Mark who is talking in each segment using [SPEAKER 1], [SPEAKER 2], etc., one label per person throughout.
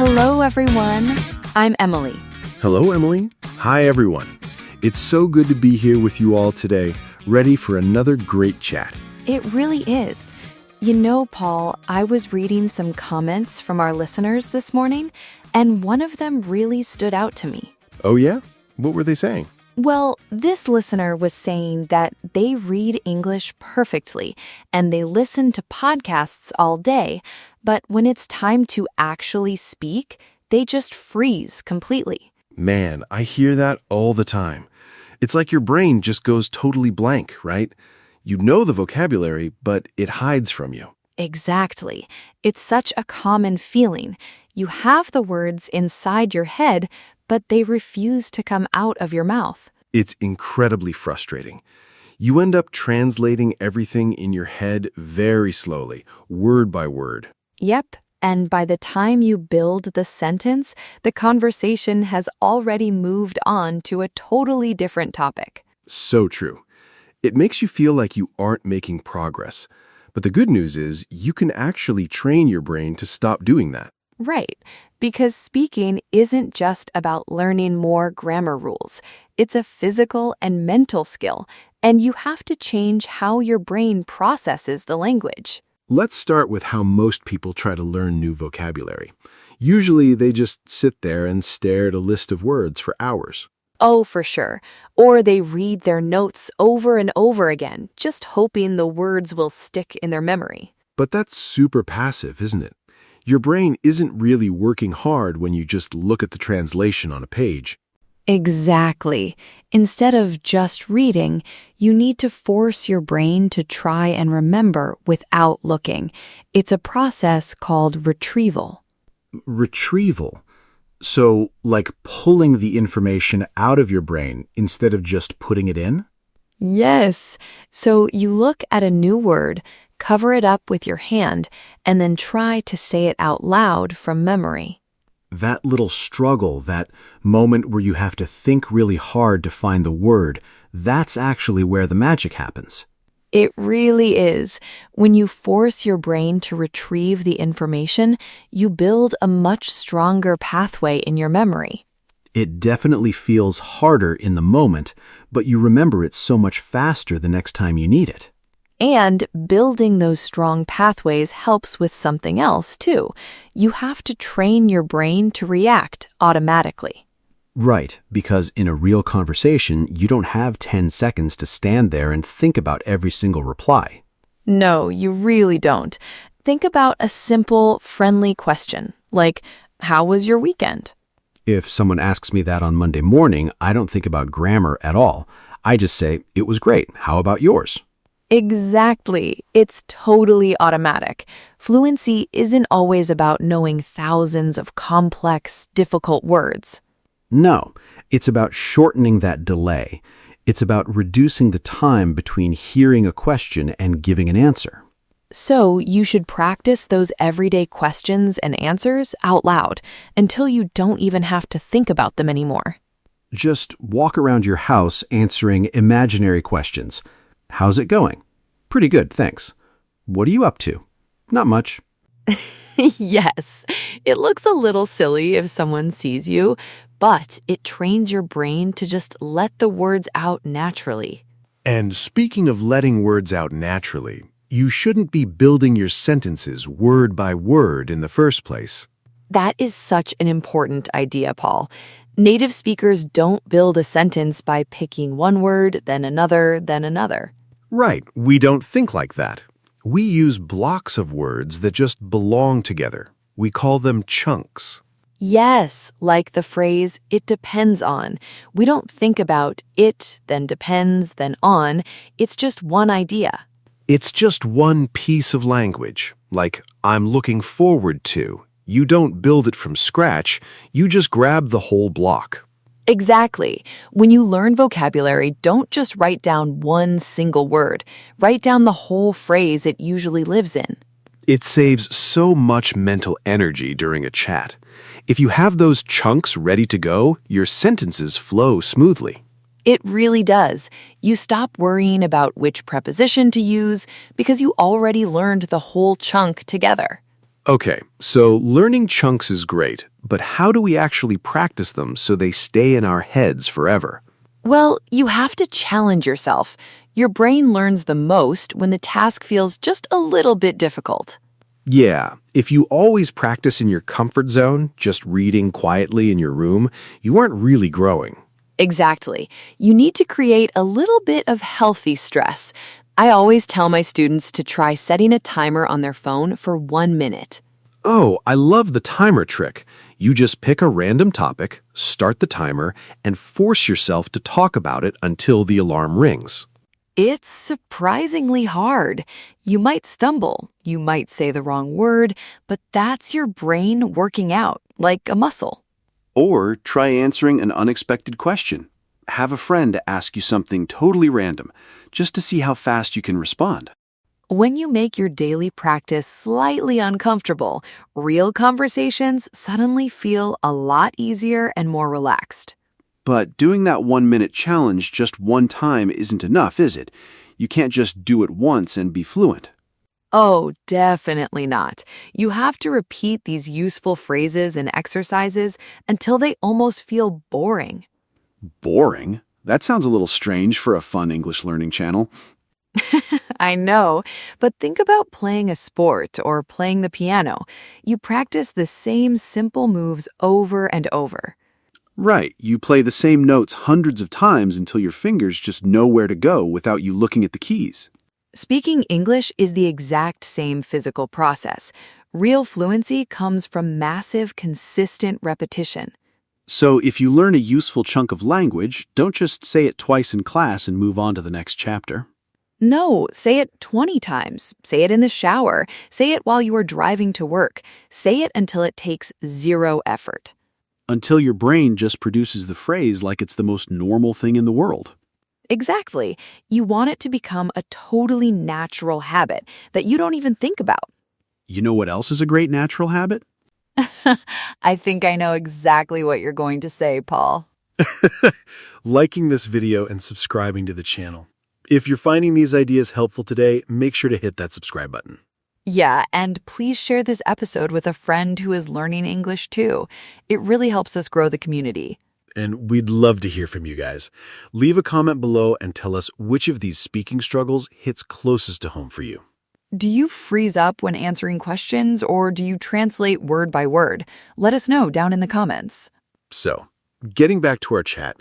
[SPEAKER 1] Hello, everyone. I'm Emily.
[SPEAKER 2] Hello, Emily. Hi, everyone. It's so good to be here with you all today, ready for another great chat.
[SPEAKER 1] It really is. You know, Paul, I was reading some comments from our listeners this morning, and one of them really stood out to me.
[SPEAKER 2] Oh, yeah? What were they saying?
[SPEAKER 1] Well, this listener was saying that they read English perfectly and they listen to podcasts all day, but when it's time to actually speak, they just freeze completely.
[SPEAKER 2] Man, I hear that all the time. It's like your brain just goes totally blank, right? You know the vocabulary, but it hides from you.
[SPEAKER 1] Exactly. It's such a common feeling. You have the words inside your head, but they refuse to come out of your mouth.
[SPEAKER 2] It's incredibly frustrating. You end up translating everything in your head very slowly, word by word.
[SPEAKER 1] Yep. And by the time you build the sentence, the conversation has already moved on to a totally different topic.
[SPEAKER 2] So true. It makes you feel like you aren't making progress. But the good news is you can actually train your brain to stop doing that.
[SPEAKER 1] Right, because speaking isn't just about learning more grammar rules. It's a physical and mental skill, and you have to change how your brain processes the language.
[SPEAKER 2] Let's start with how most people try to learn new vocabulary. Usually they just sit there and stare at a list of words for hours.
[SPEAKER 1] Oh, for sure. Or they read their notes over and over again, just hoping the words will stick in their memory.
[SPEAKER 2] But that's super passive, isn't it? Your brain isn't really working hard when you just look at the translation on a page.
[SPEAKER 1] Exactly. Instead of just reading, you need to force your brain to try and remember without looking. It's a process called retrieval.
[SPEAKER 3] Retrieval. So, like pulling the information out of your brain instead of just putting it in?
[SPEAKER 1] Yes. So you look at a new word, cover it up with your hand, and then try to say it out loud from memory.
[SPEAKER 3] That little struggle, that moment where you have to think really hard to find the word, that's actually where the magic happens.
[SPEAKER 1] It really is. When you force your brain to retrieve the information, you build a much stronger pathway in your memory.
[SPEAKER 3] It definitely feels harder in the moment, but you remember it so much faster the next time you need it.
[SPEAKER 1] And building those strong pathways helps with something else, too. You have to train your brain to react automatically.
[SPEAKER 3] Right, because in a real conversation, you don't have 10 seconds to stand there and think about every single reply.
[SPEAKER 1] No, you really don't. Think about a simple, friendly question, like, how was your weekend?
[SPEAKER 3] If someone asks me that on Monday morning, I don't think about grammar at all. I just say, it was great. How about yours?
[SPEAKER 1] Exactly. It's totally automatic. Fluency isn't always about knowing thousands of complex, difficult words.
[SPEAKER 3] No, it's about shortening that delay. It's about reducing the time between hearing a question and giving an answer.
[SPEAKER 1] So you should practice those everyday questions and answers out loud until you don't even have to think about them anymore.
[SPEAKER 3] Just walk around your house answering imaginary questions. How's it going? Pretty good, thanks. What are you up to? Not much.
[SPEAKER 1] Yes, it looks a little silly if someone sees you, but it trains your brain to just let the words out naturally.
[SPEAKER 2] And speaking of letting words out naturally, you shouldn't be building your sentences word by word in the first place.
[SPEAKER 1] That is such an important idea, Paul. Native speakers don't build a sentence by picking one word, then another, then another.
[SPEAKER 2] Right, we don't think like that. We use blocks of words that just belong together. We call them chunks.
[SPEAKER 1] Yes, like the phrase, it depends on. We don't think about it, then depends, then on. It's just one idea.
[SPEAKER 2] It's just one piece of language, like I'm looking forward to. You don't build it from scratch, you just grab the whole block.
[SPEAKER 1] Exactly. When you learn vocabulary, don't just write down one single word. Write down the whole phrase it usually lives in.
[SPEAKER 2] It saves so much mental energy during a chat. If you have those chunks ready to go, your sentences flow smoothly.
[SPEAKER 1] It really does. You stop worrying about which preposition to use because you already learned the whole chunk together.
[SPEAKER 2] Okay, so learning chunks is great, but how do we actually practice them so they stay in our heads forever?
[SPEAKER 1] Well, you have to challenge yourself. Your brain learns the most when the task feels just a little bit difficult.
[SPEAKER 2] Yeah, if you always practice in your comfort zone, just reading quietly in your room, you aren't really growing.
[SPEAKER 1] Exactly. You need to create a little bit of healthy stress. I always tell my students to try setting a timer on their phone for 1 minute.
[SPEAKER 2] Oh, I love the timer trick. You just pick a random topic, start the timer, and force yourself to talk about it until the alarm rings.
[SPEAKER 1] It's surprisingly hard. You might stumble, you might say the wrong word, but that's your brain working out, like a muscle.
[SPEAKER 3] Or try answering an unexpected question. Have a friend ask you something totally random, just to see how fast you can respond.
[SPEAKER 1] When you make your daily practice slightly uncomfortable, real conversations suddenly feel a lot easier and more relaxed.
[SPEAKER 3] But doing that 1 minute challenge just one time isn't enough, is it? You can't just do it once and be fluent.
[SPEAKER 1] Oh, definitely not. You have to repeat these useful phrases and exercises until they almost feel boring.
[SPEAKER 3] Boring? That sounds a little strange for a fun English learning channel.
[SPEAKER 1] I know, but think about playing a sport or playing the piano. You practice the same simple moves over and over.
[SPEAKER 3] Right, you play the same notes hundreds of times until your fingers just know where to go without you looking at the keys.
[SPEAKER 1] Speaking English is the exact same physical process. Real fluency comes from massive, consistent repetition.
[SPEAKER 3] So if you learn a useful chunk of language, don't just say it twice in class and move on to the next chapter.
[SPEAKER 1] No, say it 20 times. Say it in the shower. Say it while you are driving to work. Say it until it takes zero effort.
[SPEAKER 3] Until your brain just produces the phrase like it's the most normal thing in the world.
[SPEAKER 1] Exactly. You want it to become a totally natural habit that you don't even think about.
[SPEAKER 3] You know what else is a great natural habit?
[SPEAKER 1] I think I know exactly what you're going to say, Paul.
[SPEAKER 4] Liking this video and subscribing to the channel. If you're finding these ideas helpful today, make sure to hit that subscribe button.
[SPEAKER 1] Yeah, and please share this episode with a friend who is learning English too. It really helps us grow the community.
[SPEAKER 4] And we'd love to hear from you guys. Leave a comment below and tell us which of these speaking struggles hits closest to home for you.
[SPEAKER 1] Do you freeze up when answering questions, or do you translate word by word? Let us know down in the comments.
[SPEAKER 4] So, getting back to our chat,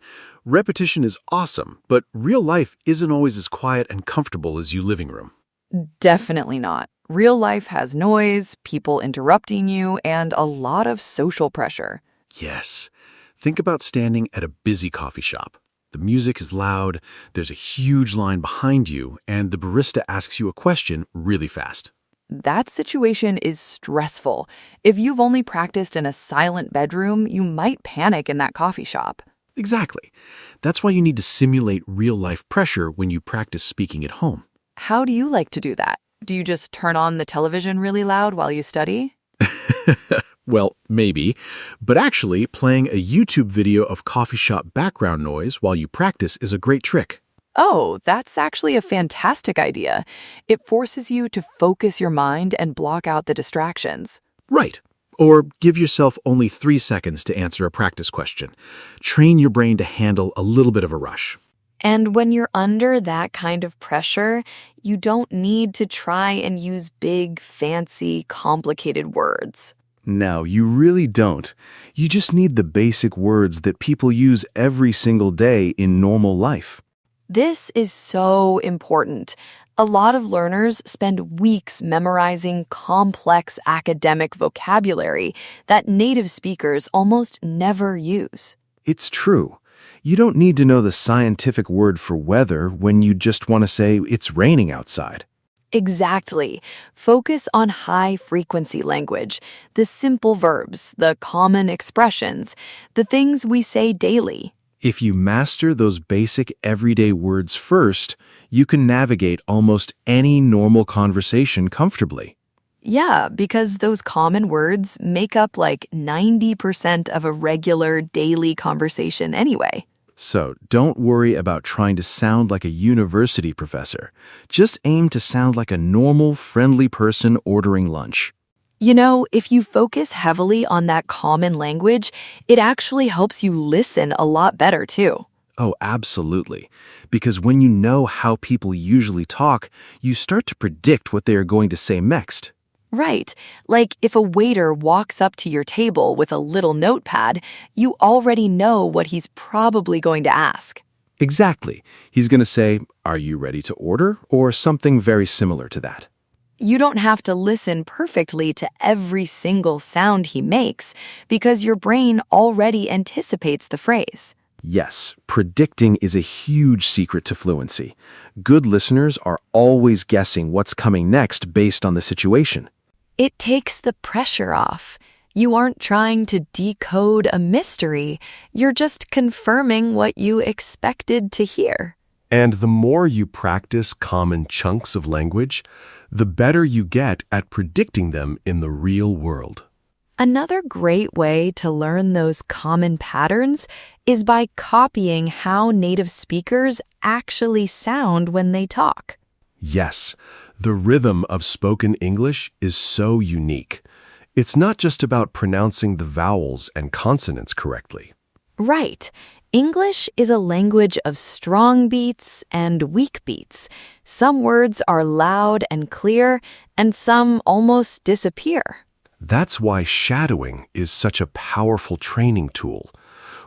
[SPEAKER 4] repetition is awesome, but real life isn't always as quiet and comfortable as your living room.
[SPEAKER 1] Definitely not. Real life has noise, people interrupting you, and a lot of social pressure.
[SPEAKER 4] Yes. Think about standing at a busy coffee shop. The music is loud, there's a huge line behind you, and the barista asks you a question really fast.
[SPEAKER 1] That situation is stressful. If you've only practiced in a silent bedroom, you might panic in that coffee shop.
[SPEAKER 4] Exactly. That's why you need to simulate real-life pressure when you practice speaking at home.
[SPEAKER 1] How do you like to do that? Do you just turn on the television really loud while you study?
[SPEAKER 4] Well, maybe. But actually, playing a YouTube video of coffee shop background noise while you practice is a great trick.
[SPEAKER 1] Oh, that's actually a fantastic idea. It forces you to focus your mind and block out the distractions.
[SPEAKER 4] Right. Or give yourself only 3 seconds to answer a practice question. Train your brain to handle a little bit of a rush.
[SPEAKER 1] And when you're under that kind of pressure, you don't need to try and use big, fancy, complicated words.
[SPEAKER 2] No, you really don't. You just need the basic words that people use every single day in normal life.
[SPEAKER 1] This is so important. A lot of learners spend weeks memorizing complex academic vocabulary that native speakers almost never use.
[SPEAKER 2] It's true. You don't need to know the scientific word for weather when you just want to say it's raining outside.
[SPEAKER 1] Exactly. Focus on high-frequency language, the simple verbs, the common expressions, the things we say daily.
[SPEAKER 2] If you master those basic everyday words first, you can navigate almost any normal conversation comfortably.
[SPEAKER 1] Yeah, because those common words make up like 90% of a regular daily conversation anyway.
[SPEAKER 2] So don't worry about trying to sound like a university professor. Just aim to sound like a normal, friendly person ordering lunch.
[SPEAKER 1] You know, if you focus heavily on that common language, it actually helps you listen a lot better too.
[SPEAKER 2] Oh, absolutely. Because when you know how people usually talk, you start to predict what they are going to say next.
[SPEAKER 1] Right. Like if a waiter walks up to your table with a little notepad, you already know what he's probably going to ask.
[SPEAKER 2] Exactly. He's going to say, "Are you ready to order?" or something very similar to that.
[SPEAKER 1] You don't have to listen perfectly to every single sound he makes because your brain already anticipates the phrase.
[SPEAKER 2] Yes, predicting is a huge secret to fluency. Good listeners are always guessing what's coming next based on the situation.
[SPEAKER 1] It takes the pressure off. You aren't trying to decode a mystery, you're just confirming what you expected to hear.
[SPEAKER 2] And the more you practice common chunks of language, the better you get at predicting them in the real world.
[SPEAKER 1] Another great way to learn those common patterns is by copying how native speakers actually sound when they talk.
[SPEAKER 2] Yes, the rhythm of spoken English is so unique. It's not just about pronouncing the vowels and consonants correctly.
[SPEAKER 1] Right. English is a language of strong beats and weak beats. Some words are loud and clear, and some almost disappear.
[SPEAKER 2] That's why shadowing is such a powerful training tool.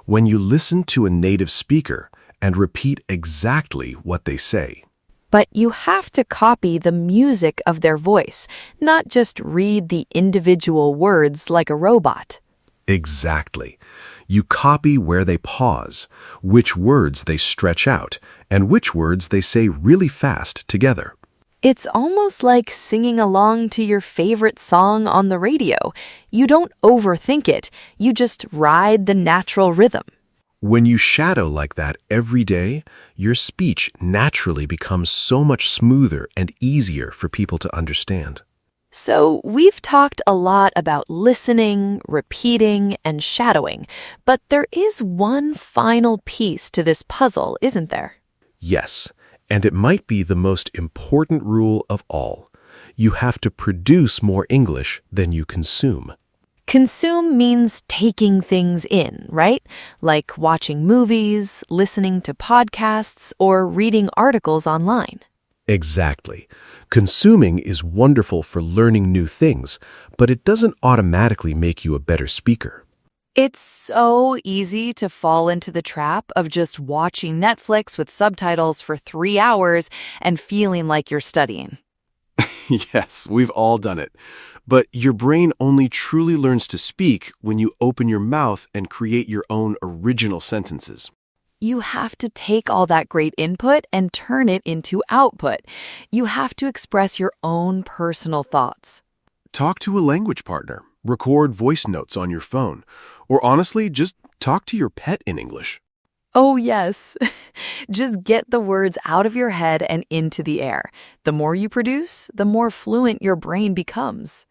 [SPEAKER 2] When you listen to a native speaker and repeat exactly what they say.
[SPEAKER 1] But you have to copy the music of their voice, not just read the individual words like a robot.
[SPEAKER 2] Exactly. You copy where they pause, which words they stretch out, and which words they say really fast together.
[SPEAKER 1] It's almost like singing along to your favorite song on the radio. You don't overthink it, you just ride the natural rhythm.
[SPEAKER 2] When you shadow like that every day, your speech naturally becomes so much smoother and easier for people to understand.
[SPEAKER 1] So, we've talked a lot about listening, repeating, and shadowing, but there is one final piece to this puzzle, isn't there?
[SPEAKER 2] Yes, and it might be the most important rule of all. You have to produce more English than you consume.
[SPEAKER 1] Consume means taking things in, right? Like watching movies, listening to podcasts, or reading articles online.
[SPEAKER 2] Exactly. Consuming is wonderful for learning new things, but it doesn't automatically make you a better speaker.
[SPEAKER 1] It's so easy to fall into the trap of just watching Netflix with subtitles for 3 hours and feeling like you're studying.
[SPEAKER 2] Yes, we've all done it. But your brain only truly learns to speak when you open your mouth and create your own original sentences.
[SPEAKER 1] You have to take all that great input and turn it into output. You have to express your own personal thoughts.
[SPEAKER 2] Talk to a language partner, record voice notes on your phone, or honestly, just talk to your pet in English.
[SPEAKER 1] Oh, yes. Just get the words out of your head and into the air. The more you produce, the more fluent your brain becomes.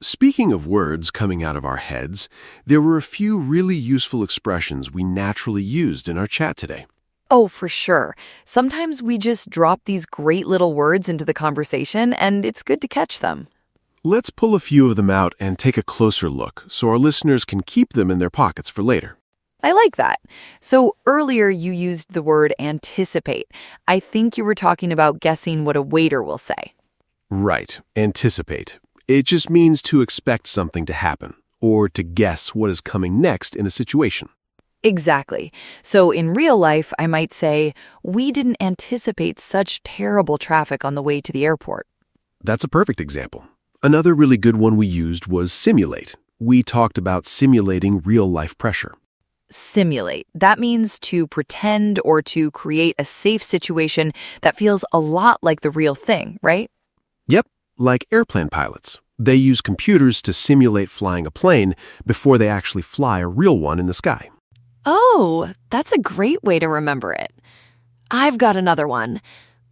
[SPEAKER 2] Speaking of words coming out of our heads, there were a few really useful expressions we naturally used in our chat today.
[SPEAKER 1] Oh, for sure. Sometimes we just drop these great little words into the conversation, and it's good to catch them.
[SPEAKER 2] Let's pull a few of them out and take a closer look so our listeners can keep them in their pockets for later.
[SPEAKER 1] I like that. So earlier you used the word anticipate. I think you were talking about guessing what a waiter will say.
[SPEAKER 2] Right, anticipate. It just means to expect something to happen, or to guess what is coming next in a situation.
[SPEAKER 1] Exactly. So in real life, I might say, we didn't anticipate such terrible traffic on the way to the airport.
[SPEAKER 2] That's a perfect example. Another really good one we used was simulate. We talked about simulating real-life pressure.
[SPEAKER 1] Simulate. That means to pretend or to create a safe situation that feels a lot like the real thing, right?
[SPEAKER 2] Yep, like airplane pilots. They use computers to simulate flying a plane before they actually fly a real one in the sky.
[SPEAKER 1] Oh, that's a great way to remember it. I've got another one.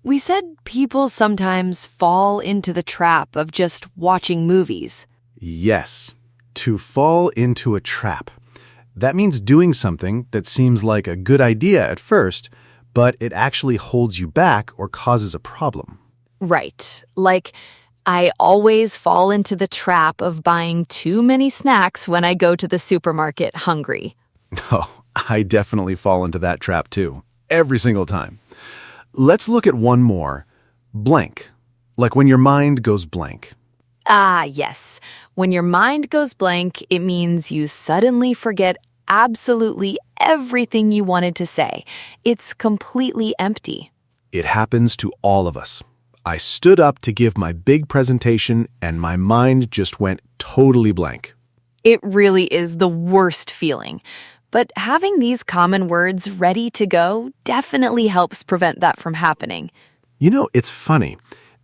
[SPEAKER 1] We said people sometimes fall into the trap of just watching movies.
[SPEAKER 4] Yes, to fall into a trap. That means doing something that seems like a good idea at first, but it actually holds you back or causes a problem.
[SPEAKER 1] Right. Like, I always fall into the trap of buying too many snacks when I go to the supermarket hungry.
[SPEAKER 2] Oh, I definitely fall into that trap too. Every single time. Let's look at one more. Blank. Like when your mind goes blank.
[SPEAKER 1] Ah, yes. When your mind goes blank, it means you suddenly forget absolutely everything you wanted to say. It's completely empty.
[SPEAKER 2] It happens to all of us. I stood up to give my big presentation and my mind just went totally blank.
[SPEAKER 1] It really is the worst feeling. But having these common words ready to go definitely helps prevent that from happening.
[SPEAKER 2] You know, it's funny.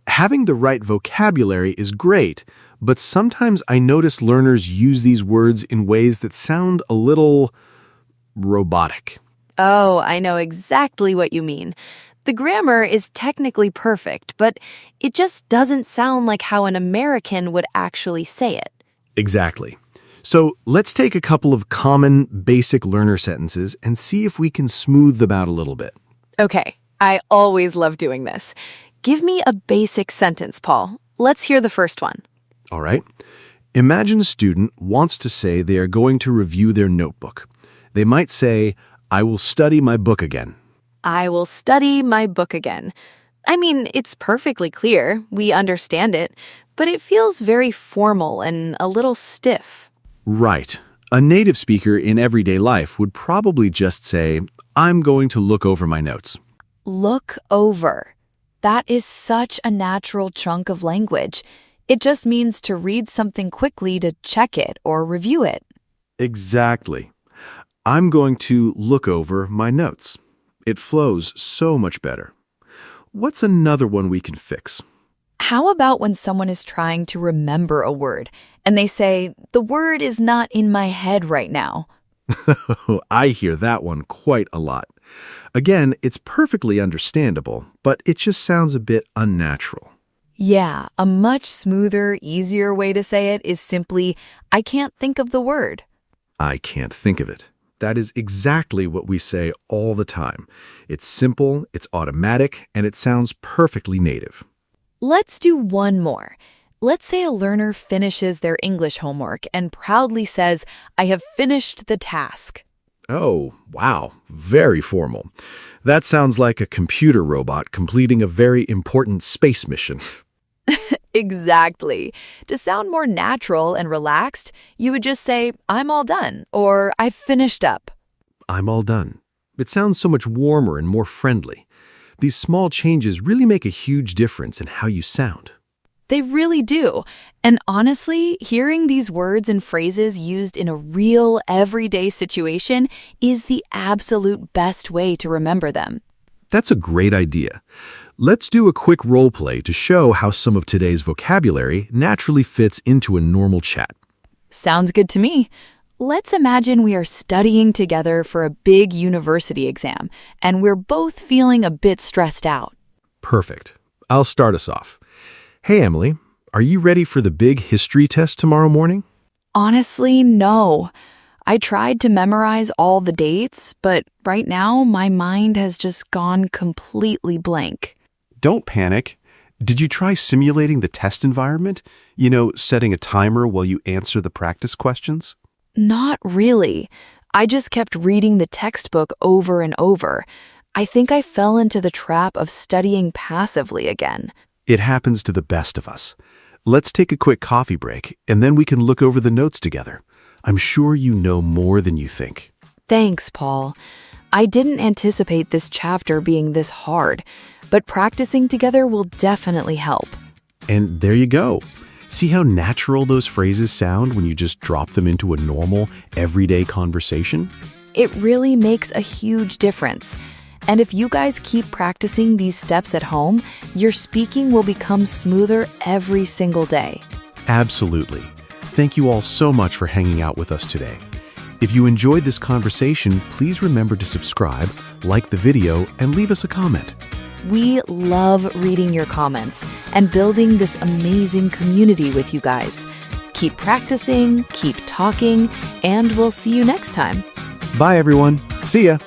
[SPEAKER 2] Having the right vocabulary is great, but sometimes I notice learners use these words in ways that sound a little robotic.
[SPEAKER 1] Oh, I know exactly what you mean. The grammar is technically perfect, but it just doesn't sound like how an American would actually say it.
[SPEAKER 2] Exactly. So let's take a couple of common basic learner sentences and see if we can smooth them out a little bit.
[SPEAKER 1] Okay, I always love doing this. Give me a basic sentence, Paul. Let's hear the first one.
[SPEAKER 2] All right. Imagine a student wants to say they are going to review their notebook. They might say, "I will study my book again."
[SPEAKER 1] I will study my book again. I mean, it's perfectly clear. We understand it, but it feels very formal and a little stiff.
[SPEAKER 2] Right. A native speaker in everyday life would probably just say, "I'm going to look over my notes."
[SPEAKER 1] Look over. That is such a natural chunk of language. It just means to read something quickly to check it or review it.
[SPEAKER 2] Exactly. I'm going to look over my notes. It flows so much better. What's another one we can fix?
[SPEAKER 1] How about when someone is trying to remember a word and they say, "The word is not in my head right now"?
[SPEAKER 2] I hear that one quite a lot. Again, it's perfectly understandable, but it just sounds a bit unnatural.
[SPEAKER 1] Yeah, a much smoother, easier way to say it is simply, "I can't think of the word."
[SPEAKER 2] I can't think of it. That is exactly what we say all the time. It's simple, it's automatic, and it sounds perfectly native.
[SPEAKER 1] Let's do one more. Let's say a learner finishes their English homework and proudly says, "I have finished the task."
[SPEAKER 2] Oh, wow, very formal. That sounds like a computer robot completing a very important space mission.
[SPEAKER 1] Exactly. To sound more natural and relaxed, you would just say, "I'm all done," or "I've finished up."
[SPEAKER 2] I'm all done. It sounds so much warmer and more friendly. These small changes really make a huge difference in how you sound.
[SPEAKER 1] They really do. And honestly, hearing these words and phrases used in a real, everyday situation is the absolute best way to remember them.
[SPEAKER 2] That's a great idea. Let's do a quick role play to show how some of today's vocabulary naturally fits into a normal chat.
[SPEAKER 1] Sounds good to me. Let's imagine we are studying together for a big university exam, and we're both feeling a bit stressed out.
[SPEAKER 2] Perfect. I'll start us off. Hey, Emily, are you ready for the big history test tomorrow morning?
[SPEAKER 1] Honestly, no. I tried to memorize all the dates, but right now my mind has just gone completely blank.
[SPEAKER 2] Don't panic. Did you try simulating the test environment? You know, setting a timer while you answer the practice questions?
[SPEAKER 1] Not really. I just kept reading the textbook over and over. I think I fell into the trap of studying passively again.
[SPEAKER 2] It happens to the best of us. Let's take a quick coffee break, and then we can look over the notes together. I'm sure you know more than you think.
[SPEAKER 1] Thanks, Paul. I didn't anticipate this chapter being this hard, but practicing together will definitely help.
[SPEAKER 2] And there you go. See how natural those phrases sound when you just drop them into a normal, everyday conversation?
[SPEAKER 1] It really makes a huge difference. And if you guys keep practicing these steps at home, your speaking will become smoother every single day.
[SPEAKER 2] Absolutely. Thank you all so much for hanging out with us today. If you enjoyed this conversation, please remember to subscribe, like the video, and leave us a comment.
[SPEAKER 1] We love reading your comments and building this amazing community with you guys. Keep practicing, keep talking, and we'll see you next time.
[SPEAKER 2] Bye, everyone. See ya.